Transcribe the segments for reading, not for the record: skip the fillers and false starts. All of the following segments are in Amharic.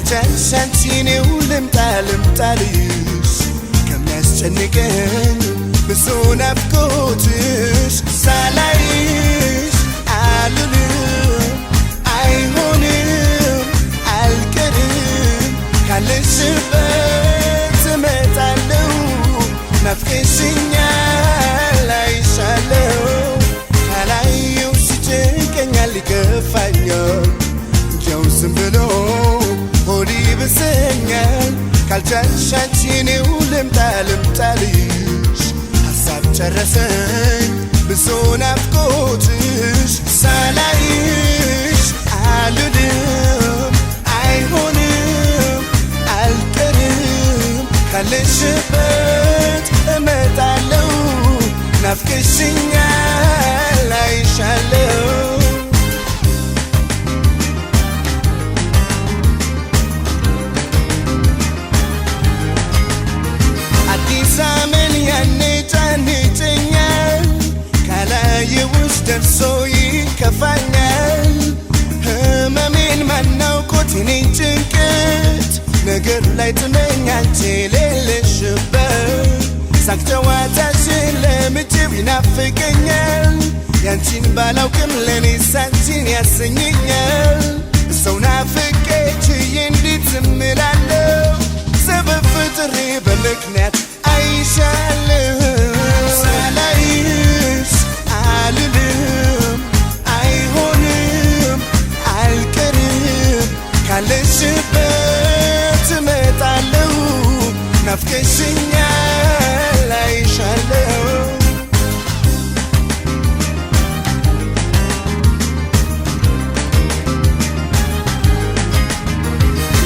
ካልቻልሽ አንቺኔው ልምጣልሽ ከሚያስጨንቀኝ ብዙ ናፍቆትሽ ሳላይሽ አልልም አይሆንም አልቀርም ካለሽበት እመጣለሁ ናፍቀሽኛል አይሻለሁ ካላየው ሲጨንቀኛል ይከፋኛል እንዲያው ዝም ብሎ ሆድ ይብሰኛል ካልቻልሽ አንቺኔው ልምጣልሽ ሀሳብ ጨረሰኝ ብዙ ናፍቆትሽ ሳላይሽ አልልም አይሆንም አልቀርም ካለሽበት እመጣለሁ ናፍቀሽኛል አይሻለሁ ዘመን ያነጫንጨኛል ካላየውሽ ደርሶ ይከፋኛል ህመሜን ማናውቆት የኔን ጭንቀት ነገር ላይ ትመኛንቺ የሌለሽበት ሳቅ ጨዋታሽን ለምጄው ይናፍቀኛል ያንቺን ባላውቅም ለኔስ አንቺን ያሰኘኛል ሰው ናፍቄ ችዬ እንዴት ዝም እላለሁ ሰበብ ፈጥሬ በምክንያት አይሻለሁ ሳላይሽ አልልም አይሆንም አልቀርም ካለሽበት እመጣለሁ ናፍቀሽኛል አይሻለሁ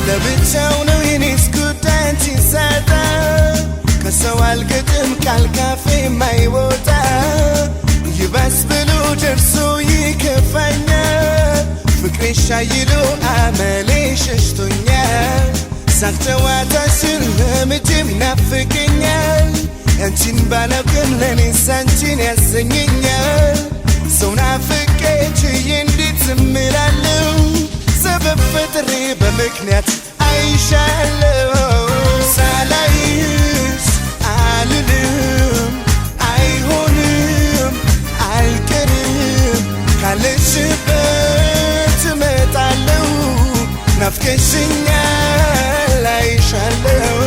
ለብቻው ነው የኔስ ጉዳይ አንቺን ሳጣ ከሰው አልገጥም ቃል ካፌ ማይወጣ ይባስ ብሎ ደርሶ ይከፋኛል ፍቅሬ ሻይሎ አመሌ ሸሽቶኛል ሳቅ ጨዋታሽን ለምጄው ይናፍቀኛል ያንቺን ባላውቅም ለኔስ አንቺን ያሰኘኛል ሰው ናፍቄ ችዬ እንዴት ዝም እላለሁ ሰበብ ፈጥሬ በምክንያት አይሻለሁ ሳላይሽ አልልም አይሆንም አልቀርም ካለሽበት እመጣለሁ ናፍቀሽኛል አይሻለሁ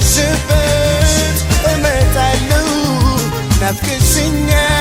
ካለሽበት እመጣለሁ ናፍቀሽኛል